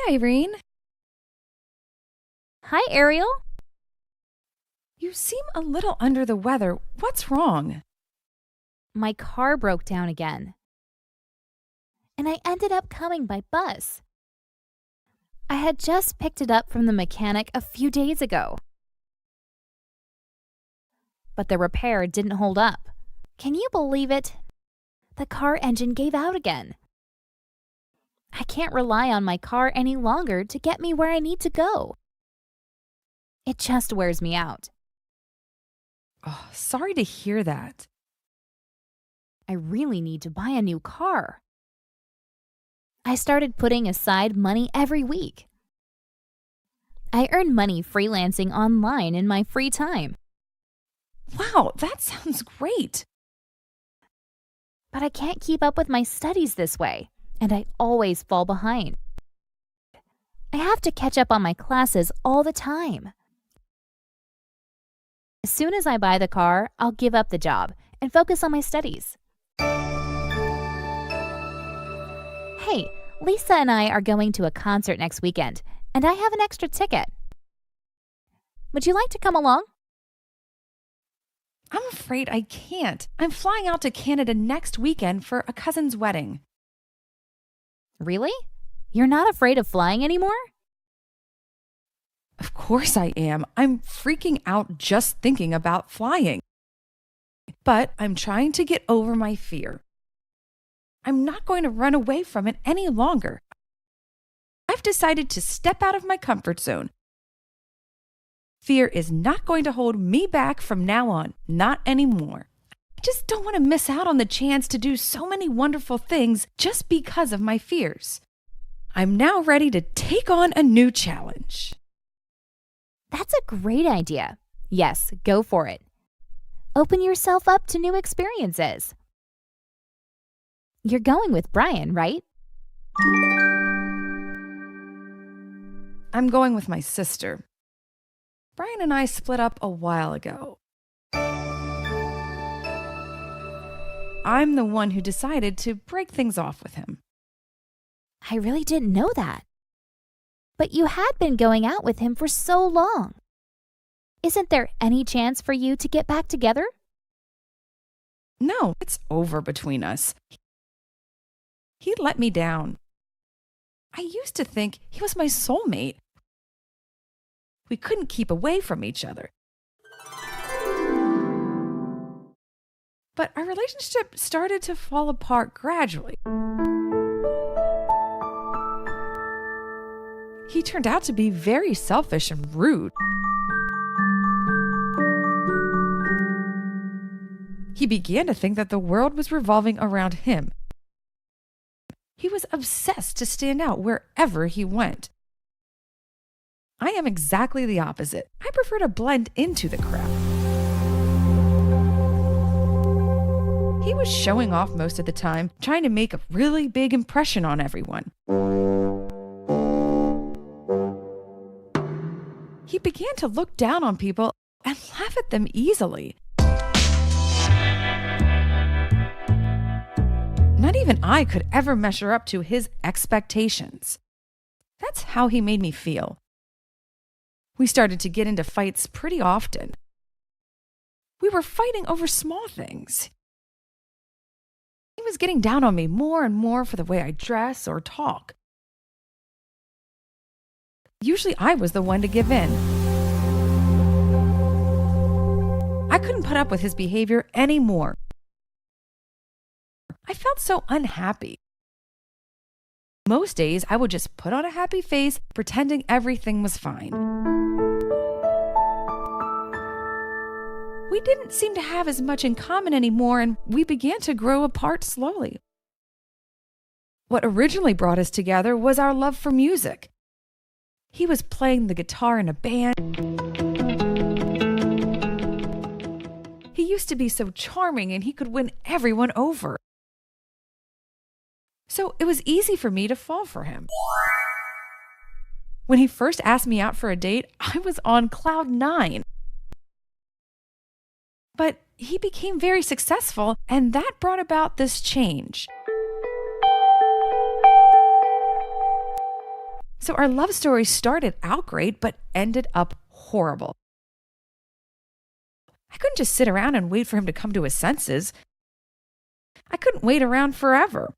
Irene. Hi, Ariel. You seem a little under the weather. What's wrong? My car broke down again, and I ended up coming by bus. I had just picked it up from the mechanic a few days ago, but the repair didn't hold up. Can you believe it? The car engine gave out again. I can't rely on my car any longer to get me where I need to go. It just wears me out. Oh, sorry to hear that. I really need to buy a new car. I started putting aside money every week. I earn money freelancing online in my free time. Wow, that sounds great. But I can't keep up with my studies this way, and I always fall behind. I have to catch up on my classes all the time. As soon as I buy the car, I'll give up the job and focus on my studies. Hey, Lisa and I are going to a concert next weekend, and I have an extra ticket. Would you like to come along? I'm afraid I can't. I'm flying out to Canada next weekend for a cousin's wedding. Really? You're not afraid of flying anymore? Of course I am. I'm freaking out just thinking about flying. But I'm trying to get over my fear. I'm not going to run away from it any longer. I've decided to step out of my comfort zone. Fear is not going to hold me back from now on, not anymore. I just don't want to miss out on the chance to do so many wonderful things just because of my fears. I'm now ready to take on a new challenge. That's a great idea. Yes, go for it. Open yourself up to new experiences. You're going with Brian, right? I'm going with my sister. Brian and I split up a while ago. I'm the one who decided to break things off with him. I really didn't know that. But you had been going out with him for so long. Isn't there any chance for you to get back together? No, it's over between us. He let me down. I used to think he was my soulmate. We couldn't keep away from each other. But our relationship started to fall apart gradually. He turned out to be very selfish and rude. He began to think that the world was revolving around him. He was obsessed to stand out wherever he went. I am exactly the opposite. I prefer to blend into the crowd. He was showing off most of the time, trying to make a really big impression on everyone. He began to look down on people and laugh at them easily. Not even I could ever measure up to his expectations. That's how he made me feel. We started to get into fights pretty often. We were fighting over small things. He was getting down on me more and more for the way I dress or talk. Usually I was the one to give in. I couldn't put up with his behavior anymore. I felt so unhappy. Most days, I would just put on a happy face, pretending everything was fine. We didn't seem to have as much in common anymore, and we began to grow apart slowly. What originally brought us together was our love for music. He was playing the guitar in a band. He used to be so charming, and he could win everyone over. So it was easy for me to fall for him. When he first asked me out for a date, I was on cloud 9. But he became very successful, and that brought about this change. So our love story started out great, but ended up horrible. I couldn't just sit around and wait for him to come to his senses. I couldn't wait around forever.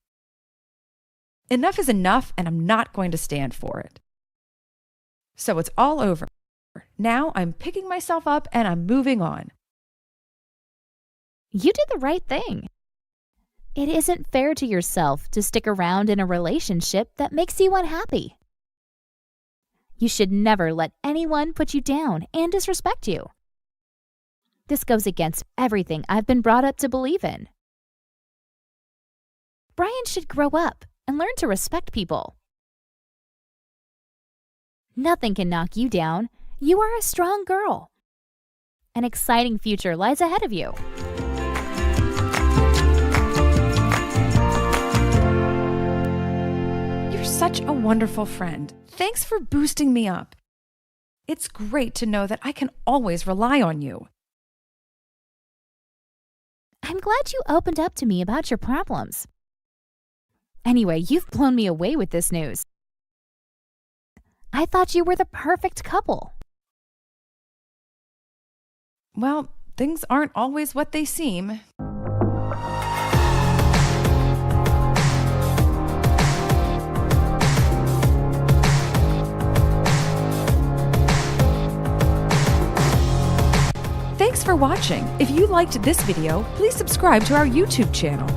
Enough is enough, and I'm not going to stand for it. So it's all over. Now I'm picking myself up and I'm moving on. You did the right thing. It isn't fair to yourself to stick around in a relationship that makes you unhappy. You should never let anyone put you down and disrespect you. This goes against everything I've been brought up to believe in. Brian should grow up and learn to respect people. Nothing can knock you down. You are a strong girl. An exciting future lies ahead of you. You're such a wonderful friend. Thanks for boosting me up. It's great to know that I can always rely on you. I'm glad you opened up to me about your problems. Anyway, you've blown me away with this news. I thought you were the perfect couple. Well, things aren't always what they seem. Thanks for watching. If you liked this video, please subscribe to our YouTube channel.